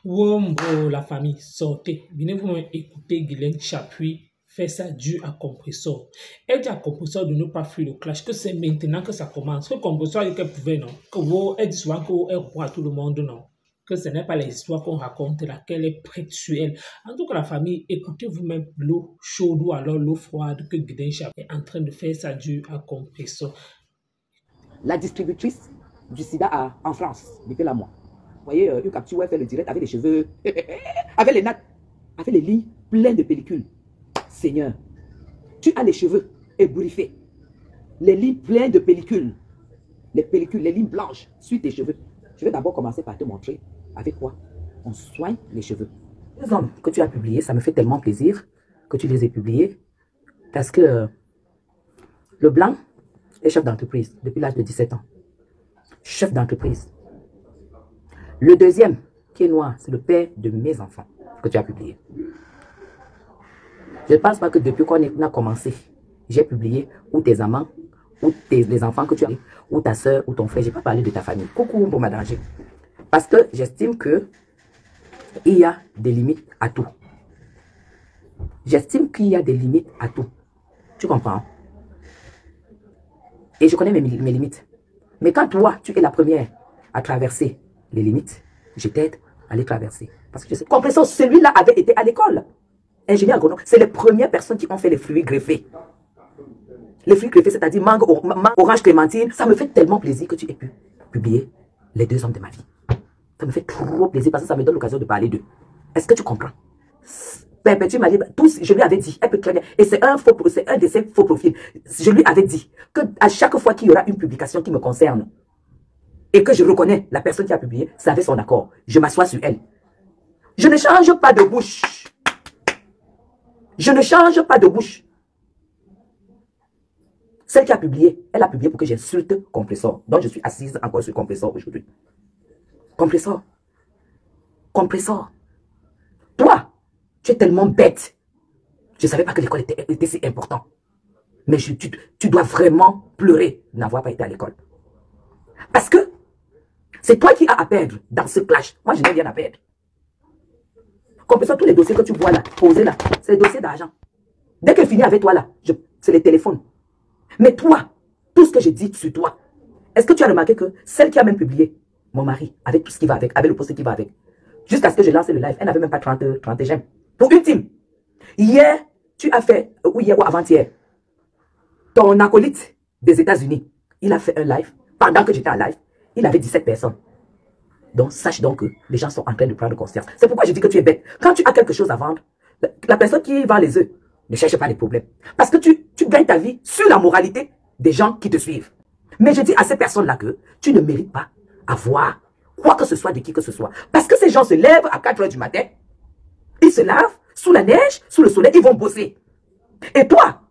Wombo, la famille, sortez. Venez vous écouter Guylaine Chapuis faire ça dû à Compressor. Elle dit à Compressor de ne pas fuir le clash, que c'est maintenant que ça commence. Que Compressor dit qu'elle pouvait, non. Que vous, elle dit souvent qu'elle répond à tout le monde, non. Que ce n'est pas les histoires qu'on raconte là, qu'elle est prête sur elle. En tout cas, la famille, écoutez vous-même l'eau chaude ou alors l'eau froide que Guylaine Chapuis est en train de faire ça dû à Compressor. La distributrice du sida en France, mettez-la moi. Vous voyez, une capture où elle fait le direct avec les cheveux, avec les nattes, avec les lignes pleines de pellicules. Seigneur, tu as les cheveux ébouriffés, les lignes pleines de pellicules, les lignes blanches sur tes cheveux. Je vais d'abord commencer par te montrer avec quoi on soigne les cheveux. Les hommes que tu as publiés, ça me fait tellement plaisir que tu les aies publiés parce que le blanc est chef d'entreprise depuis l'âge de 17 ans. Chef d'entreprise. Le deuxième, qui est noir, c'est le père de mes enfants que tu as publié. Je ne pense pas que depuis qu'on a commencé, j'ai publié ou tes amants, ou les enfants que tu as, ou ta soeur, ou ton frère. Je n'ai pas parlé de ta famille. Coucou, pour m'arranger. Parce que j'estime que il y a des limites à tout. J'estime qu'il y a des limites à tout. Tu comprends? Et je connais mes limites. Mais quand toi, tu es la première à traverser les limites, je t'aide à les traverser. Parce que je sais, Compressor, celui-là avait été à l'école. Ingénieur agronome, c'est les premières personnes qui ont fait les fruits greffés. Les fruits greffés, c'est-à-dire mangue, orange, clémentine. Ça me fait tellement plaisir que tu aies pu publier les deux hommes de ma vie. Ça me fait trop plaisir parce que ça me donne l'occasion de parler d'eux. Est-ce que tu comprends? Perpétue m'a dit, tous, je lui avais dit, elle peut très bien, et c'est un de ses faux profils. Je lui avais dit que à chaque fois qu'il y aura une publication qui me concerne et que je reconnais la personne qui a publié, c'est avec son accord. Je m'assois sur elle. Je ne change pas de bouche. Je ne change pas de bouche. Celle qui a publié, elle a publié pour que j'insulte Compressor. Donc je suis assise encore sur Compressor aujourd'hui. Compressor. Compressor. Toi, tu es tellement bête. Je ne savais pas que l'école était si important. Mais tu dois vraiment pleurer de n'avoir pas été à l'école. Parce que c'est toi qui as à perdre dans ce clash. Moi, je n'ai rien à perdre. Compressor, tous les dossiers que tu vois là, posés là, c'est les dossiers d'argent. Dès que je finis avec toi là, c'est les téléphones. Mais toi, tout ce que je dis sur toi, est-ce que tu as remarqué que celle qui a même publié, mon mari, avec tout ce qui va avec le poste qui va avec, jusqu'à ce que je lance le live, elle n'avait même pas 30 j'aime. Pour une team. Hier, tu as fait, ou hier ou avant-hier, ton acolyte des États-Unis, il a fait un live. Pendant que j'étais en live, il avait 17 personnes. Donc, sache donc que les gens sont en train de prendre conscience. C'est pourquoi je dis que tu es bête. Quand tu as quelque chose à vendre, la personne qui vend les œufs ne cherche pas les problèmes. Parce que tu gagnes ta vie sur la moralité des gens qui te suivent. Mais je dis à ces personnes-là que tu ne mérites pas avoir quoi que ce soit de qui que ce soit. Parce que ces gens se lèvent à 4 h du matin, ils se lavent sous la neige, sous le soleil, ils vont bosser. Et toi,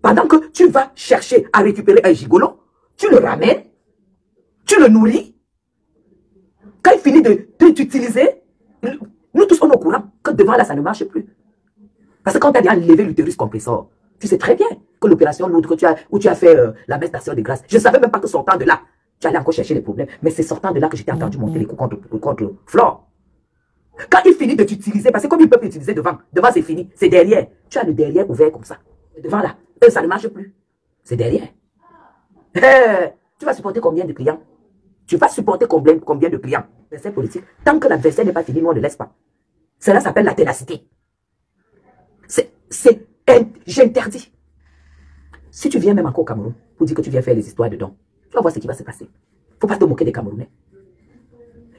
pendant que tu vas chercher à récupérer un gigolo, tu le ramènes, tu le nourris. Quand il finit de t'utiliser, nous tous on est au courant que devant là ça ne marche plus. Parce que quand tu as dit enlever l'utérus Compressor, tu sais très bien que l'opération lourde où tu as fait la messe d'action de grâce, je ne savais même pas que sortant de là, tu allais encore chercher les problèmes. Mais c'est sortant de là que j'étais entendu monter les coups contre Flore. Quand il finit de t'utiliser, parce que comme il peut t'utiliser devant c'est fini, c'est derrière. Tu as le derrière ouvert comme ça. Devant là, ça ne marche plus. C'est derrière. Tu vas supporter combien de clients? Tu vas supporter combien de clients? L'adversaire politique, tant que l'adversaire n'est pas fini, nous on ne laisse pas. Cela s'appelle la ténacité. J'interdis. Si tu viens même encore au Cameroun pour dire que tu viens faire les histoires dedans, tu vas voir ce qui va se passer. Il ne faut pas te moquer des Camerounais.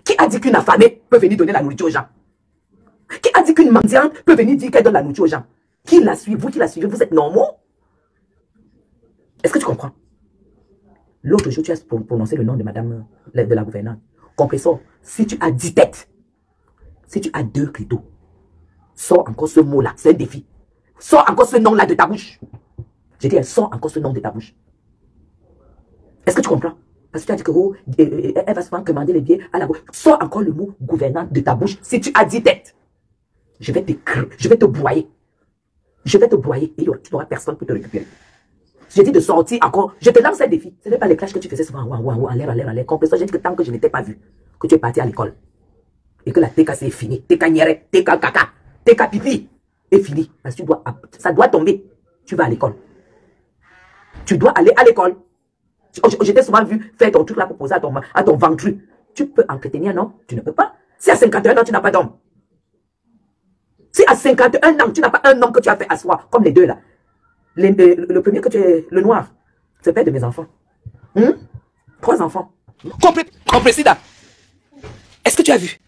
Qui a dit qu'une affamée peut venir donner la nourriture aux gens? Qui a dit qu'une mendiante peut venir dire qu'elle donne la nourriture aux gens? Qui la suit? Vous qui la suivez, vous êtes normaux? Est-ce que tu comprends? L'autre jour, tu as prononcé le nom de madame de la gouvernante. Compressor, si tu as 10 têtes, si tu as 2 clitos, sors encore ce mot-là, c'est un défi. Sors encore ce nom-là de ta bouche. J'ai dit, sors encore ce nom de ta bouche. Est-ce que tu comprends? Parce que tu as dit que oh, elle va souvent commander les billets à la gauche. Sors encore le mot gouvernante de ta bouche. Si tu as 10 têtes, je vais te broyer. Je vais te broyer et tu n'auras personne pour te récupérer. J'ai dit de sortir encore. Je te lance un défi. Ce n'est pas les clashs que tu faisais souvent. En l'air. Compressor, j'ai dit que tant que je n'étais pas vu, que tu es parti à l'école. et que la TKC est finie. TK Nyere, TK Kaka, TK Pipi est fini. Parce que ça doit tomber. Tu vas à l'école. Tu dois aller à l'école. Je t'ai souvent vu faire ton truc là pour poser à ton ventre. Tu peux entretenir, non? Tu ne peux pas. Si à 51 ans, tu n'as pas d'homme. Si à 51 ans, tu n'as pas un homme que tu as fait asseoir, comme les deux là. Le premier que tu es, le noir, c'est le père de mes enfants. 3 enfants. Compressida. Est-ce que tu as vu?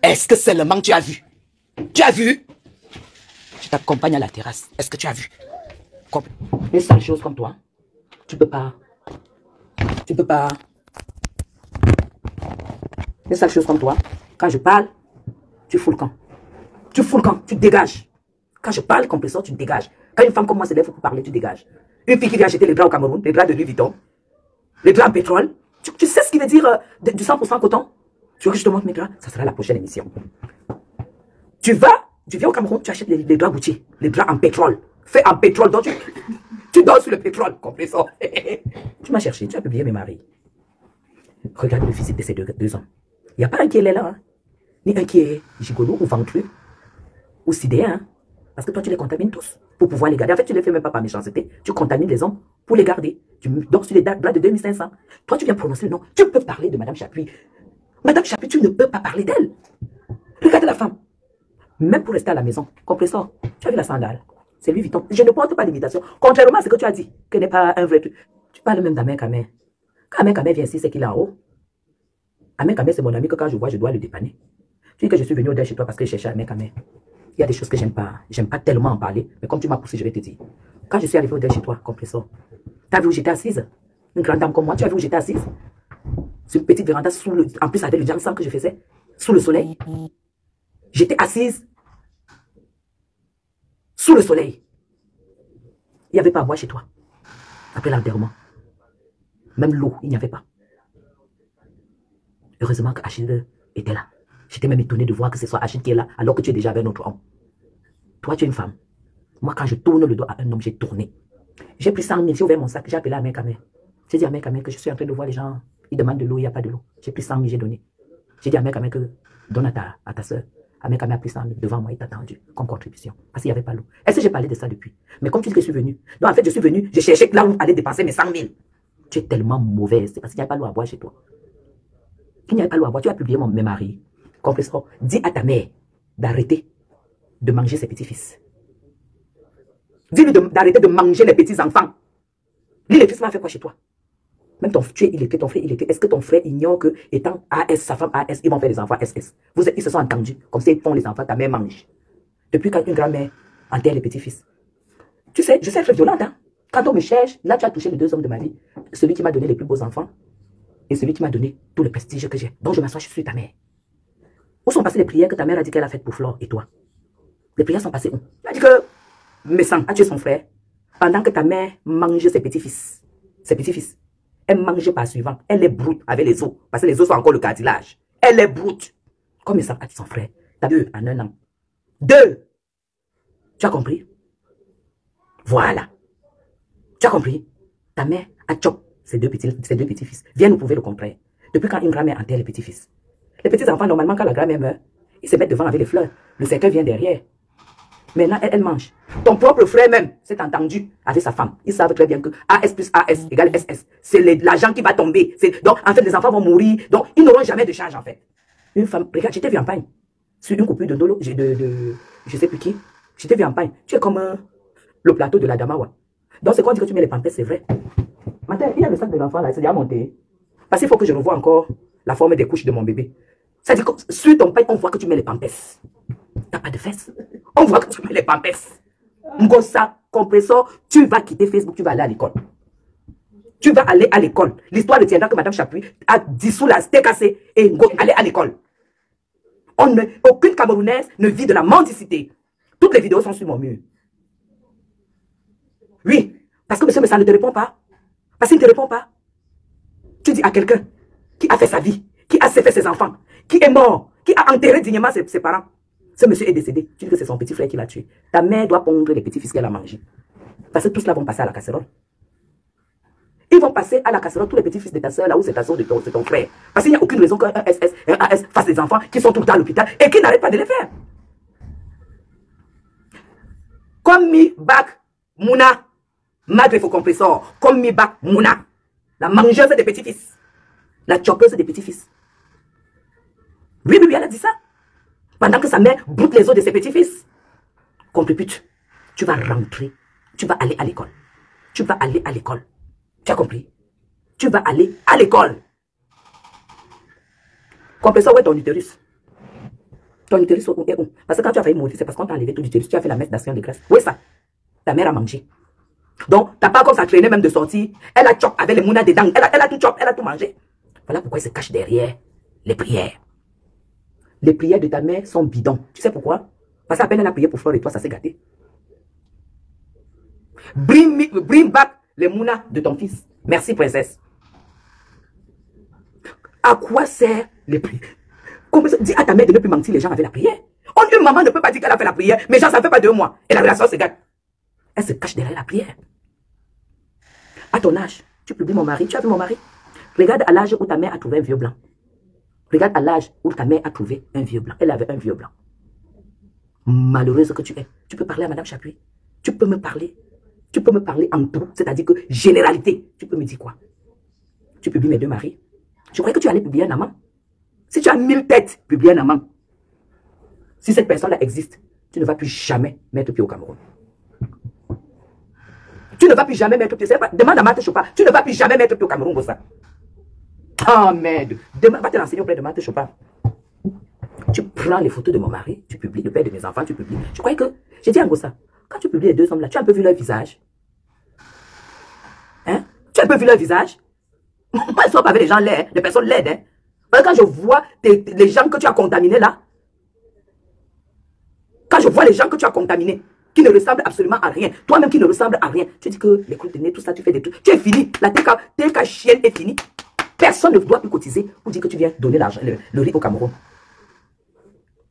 Est-ce que seulement tu as vu? Tu as vu? Je t'accompagne à la terrasse. Est-ce que tu as vu? Une sale chose comme toi, tu peux pas. Tu peux pas. Une sale chose comme toi, quand je parle, tu fous le camp. Tu fous le camp, tu dégages. Quand je parle, compresseur, tu dégages. Quand une femme comme moi se lève pour parler, tu dégages. Une fille qui vient acheter les draps au Cameroun, les draps de Louis Vuitton, les draps en pétrole, tu sais ce qui veut dire du 100% coton? Tu veux que je te montre mes draps? Ça sera la prochaine émission. Tu viens au Cameroun, tu achètes les draps Gucci, les draps en pétrole, fait en pétrole, donc tu dors sur le pétrole, compresseur. Tu m'as cherché, tu as publié mes maris. Regarde le physique de ces deux hommes. Il n'y a pas un qui est là, hein? Ni un qui est gigolo ou ventru ou sidéen, hein? Parce que toi, tu les contamines tous pour pouvoir les garder. En fait, tu ne les fais même pas par méchanceté. Tu contamines les hommes pour les garder. Tu dors sur les draps de 2500. Toi, tu viens prononcer le nom. Tu peux parler de Madame Chapuis. Madame Chapuis, tu ne peux pas parler d'elle. Regarde la femme. Même pour rester à la maison. Compresseur, tu as vu la sandale? C'est Louis Vuitton. Je ne porte pas d'imitation. Contrairement à ce que tu as dit, que n'est pas un vrai truc. Tu parles même d'Amen Kamer. Quand Amen Kamer vient ici, c'est qu'il est en haut. Amen Kamer, c'est mon ami que quand je vois, je dois le dépanner. Tu dis que je suis venu au-delà chez toi parce que je cherchais Amen Kamer. Il y a des choses que j'aime pas. J'aime pas tellement en parler. Mais comme tu m'as poussé, je vais te dire. Quand je suis arrivé au-delà chez toi, compresseur, tu as vu où j'étais assise? Une grande dame comme moi, tu as vu où j'étais assise? C'est une petite véranda en plus avec le jang que je faisais, sous le soleil. J'étais assise sous le soleil. Il n'y avait pas à boire chez toi. Après l'enterrement. Même l'eau, il n'y avait pas. Heureusement que Achille était là. J'étais même étonné de voir que ce soit Achille qui est là, alors que tu es déjà avec un autre homme. Toi, tu es une femme. Moi, quand je tourne le dos à un homme, j'ai tourné. J'ai pris 100 000, j'ai ouvert mon sac, j'ai appelé Amen Kamer. J'ai dit à Amen Kamer que je suis en train de voir les gens, ils demandent de l'eau, il n'y a pas de l'eau. J'ai pris 100 000, j'ai donné. J'ai dit à Amen Kamer que donne à ta soeur. Amen Kamer a pris 100 000 devant moi, il t'a attendu comme contribution. Parce qu'il n'y avait pas l'eau. Est-ce que j'ai parlé de ça depuis? Mais comme tu dis que je suis venu. Donc en fait, je suis venu, j'ai cherché là où aller dépenser mes 100 000. Tu es tellement mauvaise, c'est parce qu'il n'y a pas l'eau à boire chez toi. Il n'y a pas l'eau à boire, tu as publié mes maris. Compresseur, dis à ta mère d'arrêter de manger ses petits-fils. Dis-lui d'arrêter de manger les petits-enfants. Lui, le fils m'a fait quoi chez toi? Même ton frère, il était. Est-ce que ton frère ignore que, étant AS, sa femme AS, ils vont faire des enfants SS? Ils se sont entendus. Comme ça, ils font les enfants, ta mère mange. Depuis quand une grand-mère enterre les petits-fils. Tu sais, je sais être violente, hein? Quand on me cherche, là, tu as touché les 2 hommes de ma vie. Celui qui m'a donné les plus beaux enfants et celui qui m'a donné tout le prestige que j'ai. Donc, je m'assois, je suis ta mère. Où sont passées les prières que ta mère a dit qu'elle a faites pour Flore et toi? Les prières sont passées où? Elle a dit que Messan a tué son frère pendant que ta mère mangeait ses petits-fils. Ses petits-fils. Elle mange par suivant. Elle est brute avec les os. Parce que les os sont encore le cartilage. Elle est brute. Comme Messan a tué son frère. T'as vu en 1 an. 2. Tu as compris? Voilà. Tu as compris? Ta mère a chop ses deux petits-fils. Viens nous prouver le contraire. Depuis quand une grand-mère enterre les petits-fils? Les petits-enfants, normalement, quand la grand-mère meurt, ils se mettent devant avec les fleurs. Le cercueil vient derrière. Maintenant, elle mange. Ton propre frère même s'est entendu avec sa femme. Ils savent très bien que AS plus AS égale SS. C'est l'argent qui va tomber. Donc, en fait, les enfants vont mourir. Donc, ils n'auront jamais de charge, en fait. Une femme, regarde, j'étais vu en pagne. Sur une coupure de Dolo, je sais plus qui. J'étais vu en pagne. Tu es comme le plateau de la Damawa. Donc, c'est quand on dit que tu mets les pampers, c'est vrai. Maintenant, il y a le sac de l'enfant là, c'est déjà monté. Parce qu'il faut que je revoie encore la forme des couches de mon bébé. Ça dit que sur ton pain, on voit que tu mets les pampers. T'as pas de fesses. On voit que tu mets les pampers. Ngosa, compresseur, tu vas quitter Facebook, tu vas aller à l'école. Tu vas aller à l'école. L'histoire retiendra que Madame Chapuis a dissous la TKC et aller à l'école. Aucune Camerounaise ne vit de la mendicité. Toutes les vidéos sont sur mon mur. Oui, parce que monsieur Messa ne te répond pas. Parce qu'il ne te répond pas. Tu dis à quelqu'un qui a fait sa vie, qui a fait ses enfants, qui est mort, qui a enterré dignement ses parents. Ce monsieur est décédé. Tu dis que c'est son petit frère qui l'a tué. Ta mère doit pondre les petits fils qu'elle a mangés. Parce que tout cela vont passer à la casserole. Ils vont passer à la casserole tous les petits-fils de ta soeur, là où c'est ta soeur, de ton frère. Parce qu'il n'y a aucune raison qu'un SS et un AS fassent des enfants qui sont tout le temps à l'hôpital et qui n'arrêtent pas de les faire. Comme mi bac Mouna, malgré faux compresseur, comme mi bac Mouna, la mangeuse des petits-fils, la choppeuse des petits-fils. Oui, elle a dit ça. Pendant que sa mère broute les os de ses petits-fils. Contre-pute, tu vas rentrer, tu vas aller à l'école. Tu vas aller à l'école. Tu as compris? Tu vas aller à l'école. Compresseur, où est ton utérus? Ton utérus est où? Parce que quand tu as failli mourir, c'est parce qu'on t'a enlevé tout l'utérus. Tu as fait la messe d'action de grâce. Où est ça? Ta mère a mangé. Donc, t'as pas comme ça traîné même de sortir. Elle a chop avec les mounas dedans. Elle a tout chop, elle a tout mangé. Voilà pourquoi elle se cache derrière les prières. Les prières de ta mère sont bidons. Tu sais pourquoi? Parce qu'à peine elle a prié pour Flore et toi, ça s'est gâté. Bring back les mounas de ton fils. Merci, princesse. À quoi sert les prières? Dis à ta mère de ne plus mentir les gens avec la prière. Une maman ne peut pas dire qu'elle a fait la prière, mais genre, ça ne fait pas 2 mois. Et la relation se gâte. Elle se cache derrière la prière. À ton âge, tu publies mon mari. Tu as vu mon mari? Regarde à l'âge où ta mère a trouvé un vieux blanc. Regarde à l'âge où ta mère a trouvé un vieux blanc. Elle avait un vieux blanc. Malheureuse que tu es. Tu peux parler à Madame Chapuis. Tu peux me parler. Tu peux me parler en tout. C'est-à-dire que généralité. Tu peux me dire quoi? Tu publies mes 2 maris. Je croyais que tu allais publier un amant. Si tu as 1000 têtes, publie un amant. Si cette personne-là existe, tu ne vas plus jamais mettre pied au Cameroun. Tu ne vas plus jamais mettre pied. Demande à Marthe Chopin. Tu ne vas plus jamais mettre pied au Cameroun comme ça. Oh merde. Va te renseigner auprès de Marthe Chopin. Tu prends les photos de mon mari, tu publies le père de mes enfants, tu publies. Je croyais que, j'ai dit à Ngossa, quand tu publies les 2 hommes là, tu as un peu vu leur visage. Hein? Tu as un peu vu leur visage? Moi, ils ne sont pas avec les gens laids, les personnes laides. Hein? Quand je vois les gens que tu as contaminés là, quand je vois les gens que tu as contaminés, qui ne ressemblent absolument à rien, toi-même qui ne ressemble à rien, tu dis que les coups de nez, tout ça, tu fais des trucs. Tu es fini. La TK chienne est finie. Personne ne doit plus cotiser pour dire que tu viens donner l'argent, le riz au Cameroun.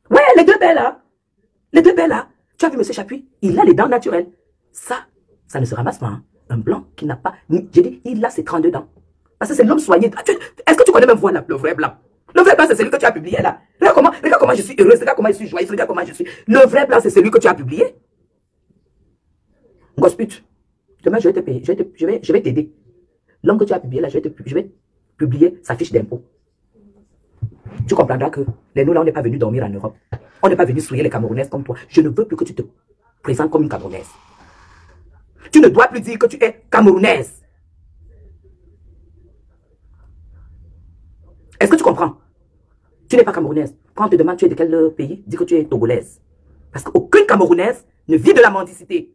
Ouais, les 2 belles là. Les 2 belles là. Tu as vu M. Chapuis? Il a les dents naturelles. Ça ne se ramasse pas. Hein. Un blanc qui n'a pas... J'ai dit, il a ses 32 dents. Parce que c'est l'homme soigné. Est-ce que tu connais même voilà, le vrai blanc? Le vrai blanc, c'est celui que tu as publié là. Regarde comment je suis heureuse, regarde comment je suis joyeuse, regarde comment je suis. Le vrai blanc, c'est celui que tu as publié. Gosput, demain, je vais te payer. Je vais t'aider. L'homme que tu as publié là, je vais publier sa fiche d'impôt. Tu comprendras que nous là, on n'est pas venus dormir en Europe. On n'est pas venus souiller les Camerounaises comme toi. Je ne veux plus que tu te présentes comme une Camerounaise. Tu ne dois plus dire que tu es Camerounaise. Est-ce que tu comprends? Tu n'es pas Camerounaise. Quand on te demande tu es de quel pays, dis que tu es Togolaise. Parce qu'aucune Camerounaise ne vit de la mendicité.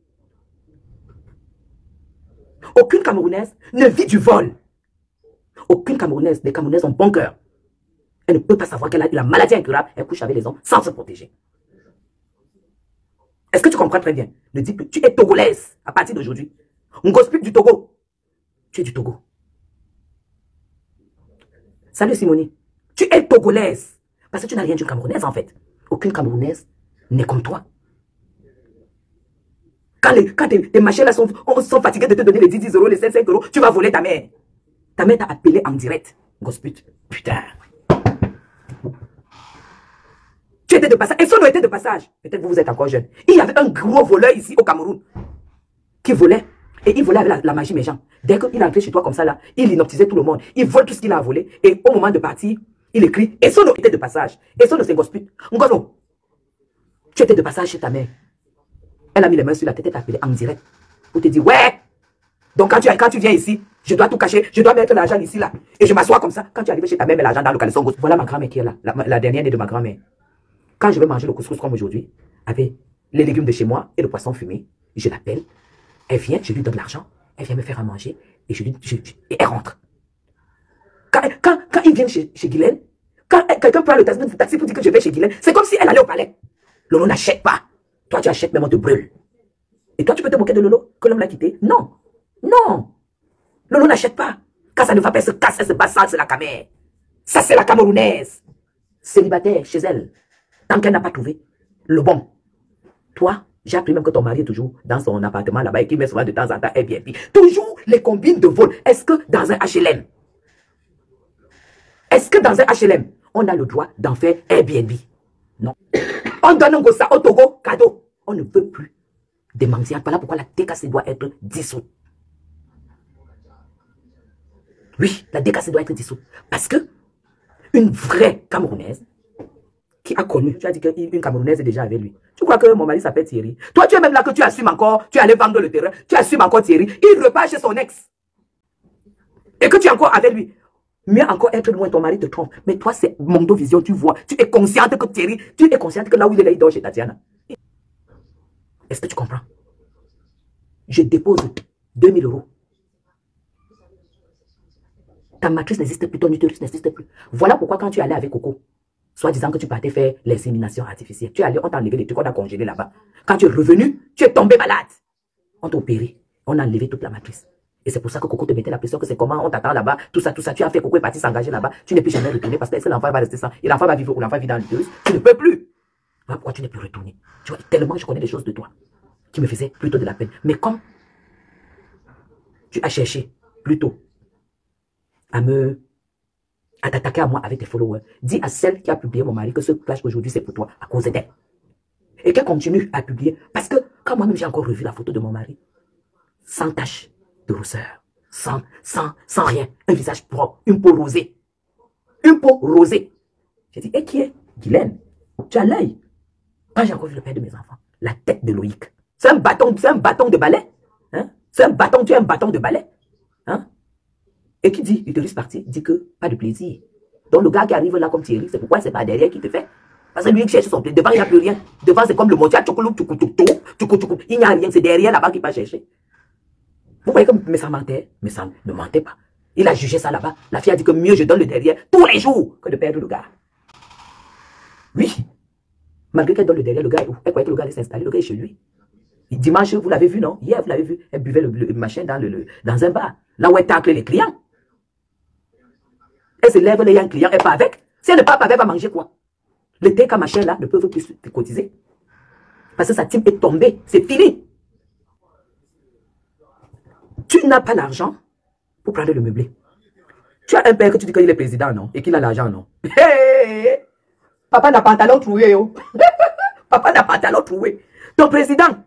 Aucune Camerounaise ne vit du vol. Aucune Camerounaise, les Camerounaises ont bon cœur. Elle ne peut pas savoir qu'elle a eu la maladie incurable. Elle couche avec les hommes sans se protéger. Est-ce que tu comprends très bien? Ne dis plus, tu es Togolaise à partir d'aujourd'hui. On gospel du Togo. Tu es du Togo. Salut Simoni. Tu es Togolaise. Parce que tu n'as rien d'une Camerounaise en fait. Aucune Camerounaise n'est comme toi. Quand tes machins là sont fatigués de te donner les 10 euros, les 5 euros, tu vas voler ta mère. Ta mère t'a appelé en direct. Gospel. Putain. Tu étais de passage. Et son était de passage. Peut-être vous êtes encore jeune. Il y avait un gros voleur ici au Cameroun qui volait. Et il volait avec la magie méchante. Dès qu'il entrait chez toi comme ça là, il inoptisait tout le monde. Il vole tout ce qu'il a volé. Et au moment de partir, il écrit. Et son était de passage. Et son c'est gospel. Ngozo, tu étais de passage chez ta mère. Elle a mis les mains sur la tête et t'a appelé en direct. Pour te dire, ouais. Donc quand tu viens ici, je dois tout cacher. Je dois mettre l'argent ici là. Et je m'assois comme ça. Quand tu arrives chez ta mère, mets l'argent dans le caleçon gauche. Voilà ma grand-mère qui est là. La dernière née de ma grand-mère. Quand je vais manger le couscous comme aujourd'hui, avec les légumes de chez moi et le poisson fumé, je l'appelle. Elle vient, je lui donne l'argent. Elle vient me faire à manger. Et et elle rentre. Quand ils viennent chez Guylaine, quand quelqu'un prend le taxi pour dire que je vais chez Guylaine, c'est comme si elle allait au palais. Lolo n'achète pas. Toi, tu achètes, même on te brûle. Et toi, tu peux te moquer de Lolo, que l'homme l'a quitté? Non. Non. Lolo n'achète pas. Quand ça ne va pas, elle se casse, elle se passe, ça, c'est la camère. Ça, c'est la Camerounaise. Célibataire chez elle. Tant qu'elle n'a pas trouvé le bon. Toi, J'ai appris même que ton mari est toujours dans son appartement là-bas et qu'il met souvent de temps en temps Airbnb. Toujours les combines de vol. Est-ce que dans un HLM, on a le droit d'en faire Airbnb? Non. On donne un gossa au Togo, cadeau. On ne veut plus des mendiants. Voilà pourquoi la DKC doit être dissoute. Oui, la DKC doit être dissoute. Parce que une vraie Camerounaise qui a connu, tu as dit qu'une Camerounaise est déjà avec lui. Tu crois que mon mari s'appelle Thierry? Toi, tu es même là que tu assumes encore, tu es allé vendre le terrain, tu assumes encore Thierry. Il repart chez son ex. Et que tu es encore avec lui. Mieux encore être loin, ton mari te trompe. Mais toi, c'est Mondo Vision, tu vois. Tu es consciente que Thierry, tu es consciente que là où il est là, il dort chez Tatiana. Est-ce que tu comprends? Je dépose 2000 €. Ta matrice n'existe plus, ton utérus n'existe plus. Voilà pourquoi quand tu allais avec Coco, soit disant que tu partais faire l'insémination artificielle, tu es allé, on t'a enlevé les trucs, on t'a congélé là-bas. Quand tu es revenu, tu es tombé malade. On t'a opéré, on a enlevé toute la matrice. Et c'est pour ça que Coco te mettait la pression, que c'est comment on t'attend là-bas, tout ça. Tu as fait Coco est parti s'engager là-bas, tu n'es plus jamais retourné parce que est-ce que l'enfant va rester sans, et l'enfant va vivre ou l'enfant vit dans l'utérus, tu ne peux plus. Voilà pourquoi tu n'es plus retourné. Tu vois, tellement je connais des choses de toi qui me faisaient plutôt de la peine. Mais comme tu as cherché plutôt à t'attaquer à moi avec tes followers, dis à celle qui a publié mon mari que ce clash aujourd'hui c'est pour toi, à cause d'elle. Et qu'elle continue à publier. Parce que quand moi-même j'ai encore revu la photo de mon mari, sans tache de rousseur, sans rien, un visage propre, une peau rosée. Une peau rosée. J'ai dit, et qui est Guylaine? Tu as l'œil. Quand j'ai encore vu le père de mes enfants, la tête de Loïc. C'est un bâton de balai. Hein? Tu es un bâton de balai. Hein? Et qui dit, utérus parti, dit que pas de plaisir. Donc le gars qui arrive là comme Thierry, c'est pourquoi c'est pas derrière qui te fait. Parce que lui qui cherche son plaisir, devant il n'y a plus rien. Devant c'est comme le mondial, il n'y a rien, c'est derrière là-bas qu'il va chercher. Vous voyez comme Messa mentait, Messa ne mentait pas. Il a jugé ça là-bas. La fille a dit que mieux je donne le derrière tous les jours que de perdre le gars. Oui. Malgré qu'elle donne le derrière, le gars est où? Elle croyait que le gars allait s'installer, le gars est chez lui. Dimanche, vous l'avez vu, non? Hier, vous l'avez vu. Elle buvait le machin dans un bar. Là où elle tacle les clients. Elle se lève, il y a un client, elle part avec. Si elle ne part pas avec, elle va manger quoi? Les TK machin là ne peuvent plus te cotiser. Parce que sa team est tombée. C'est fini. Tu n'as pas l'argent pour prendre le meublé. Tu as un père que tu dis qu'il est président, non? Et qu'il a l'argent, non? Hey! Papa n'a pantalon troué, oh. Papa n'a pantalon troué. Ton président.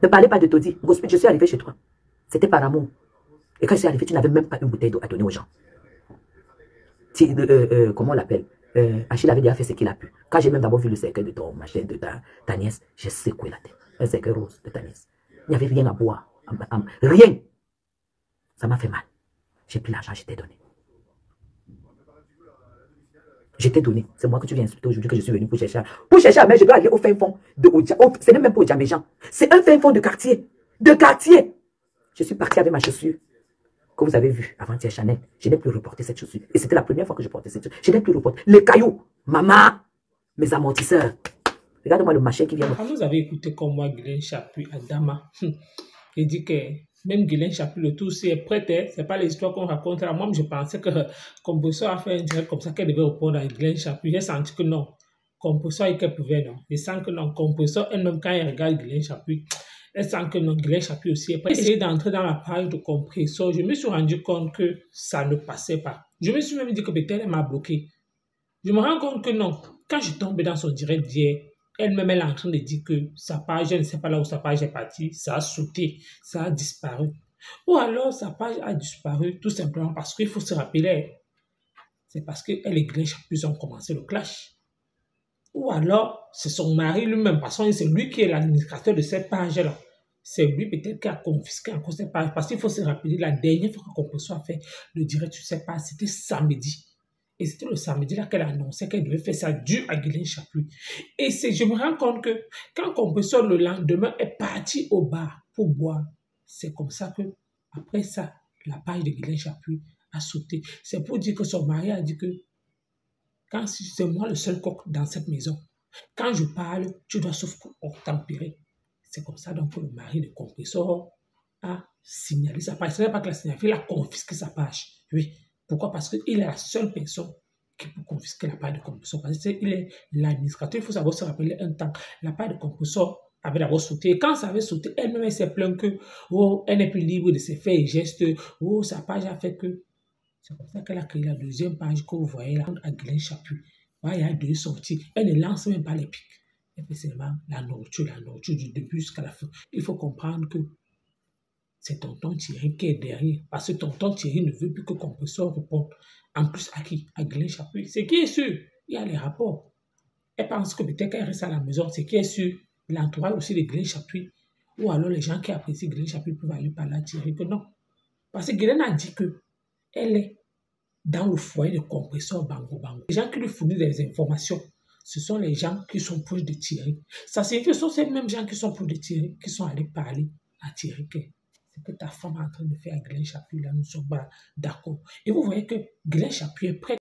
Ne parlez pas de Todi. Gospel, je suis arrivé chez toi. C'était par amour. Et quand je suis arrivé, tu n'avais même pas une bouteille d'eau à donner aux gens. Comment on l'appelle? Achille avait déjà fait ce qu'il a pu. Quand j'ai même d'abord vu le cercueil de ton machin, de ta nièce, j'ai secoué la tête. Un cercueil rose de ta nièce. Il n'y avait rien à boire. Rien. Ça m'a fait mal. J'ai pris l'argent, je t'ai donné. Je t'ai donné. C'est moi que tu viens insulter aujourd'hui que je suis venu pour chercher. Pour chercher, mais je dois aller au fin fond de Odia. Ce n'est même pas Odia-Méjean. C'est un fin fond de quartier. De quartier. Je suis parti avec ma chaussure que vous avez vue avant-hier Chanel. Je n'ai plus reporté cette chaussure. Et c'était la première fois que je portais cette chaussure. Je n'ai plus reporté. Les cailloux. Maman. Mes amortisseurs. Regarde-moi le machin qui vient. Quand vous avez écouté comme moi Guylaine Chapuis à Dama, il dit que même Guylaine Chapuis, le tout, si elle est prête, ce n'est pas l'histoire qu'on raconte là. Moi, je pensais que Composo a fait un direct comme ça qu'elle devait répondre à Guylaine Chapuis. J'ai senti que non. Composo, qu'elle pouvait, non. Je sens que non. Composo, elle-même, quand elle regarde Guylaine Chapuis, elle sent que non, Guylaine Chapuis aussi est prête. J'ai essayé d'entrer dans la page de Compressor. Je me suis rendu compte que ça ne passait pas. Je me suis même dit que peut-être elle m'a bloqué. Je me rends compte que non. Quand je tombe dans son direct d'hier, elle-même, elle est en train de dire que sa page, je ne sais pas là où sa page est partie, ça a sauté, ça a disparu. Ou alors, sa page a disparu tout simplement parce qu'il faut se rappeler, c'est parce qu'elle et Guylaine Chapuis ont commencé le clash. Ou alors, c'est son mari lui-même, parce que c'est lui qui est l'administrateur de cette page-là. C'est lui peut-être qui a confisqué encore cette page. Parce qu'il faut se rappeler, la dernière fois qu'on a fait le direct sur cette page, c'était samedi. Et c'était le samedi là qu'elle annonçait qu'elle devait faire ça dû à Guylaine Chapuis. Et je me rends compte que quand Compressor le lendemain est parti au bar pour boire, c'est comme ça que, après ça, la page de Guylaine Chapuis a sauté. C'est pour dire que son mari a dit que quand c'est moi le seul coq dans cette maison, quand je parle, tu dois tempérer. C'est comme ça donc que le mari de Compressor a signalé sa page. Ce n'est pas que la signalé, il a confisqué sa page. Oui. Pourquoi? Parce qu'il est la seule personne qui peut confisquer la part de Compressor. Parce qu'il est l'administrateur. Il faut savoir se rappeler un temps. La part de Compressor, avait d'abord sauté. Et quand ça avait sauté, elle-même, elle s'est plainte que, oh, elle n'est plus libre de ses faits et gestes. Oh, sa page a fait que. C'est comme ça qu'elle a créé la deuxième page que vous voyez là, à Glen Chapuis. Voilà, il y a 2 sorties. Elle ne lance même pas les pics. Elle fait seulement la nourriture du début jusqu'à la fin. Il faut comprendre que c'est tonton Thierry qui est derrière. Parce que tonton Thierry ne veut plus que Compressor réponde. En plus, à qui? À Glen Chapuis. C'est qui est sûr? Il y a les rapports. Elle pense que peut-être qu'elle reste à la maison. C'est qui est sûr? L'entourage aussi de Glen Chapuis. Ou alors les gens qui apprécient Glen Chapuis peuvent aller parler à Thierry que non. Parce que Glen a dit que elle est dans le foyer de Compressor Bango Bango. Les gens qui lui fournissent des informations, ce sont les gens qui sont proches de Thierry. Ça signifie que ce sont ces mêmes gens qui sont proches de Thierry qui sont allés parler à Thierry que c'est que ta femme est en train de faire à Glen Chapuis, là, nous ne sommes pas d'accord. Et vous voyez que Glen Chapuis est prêt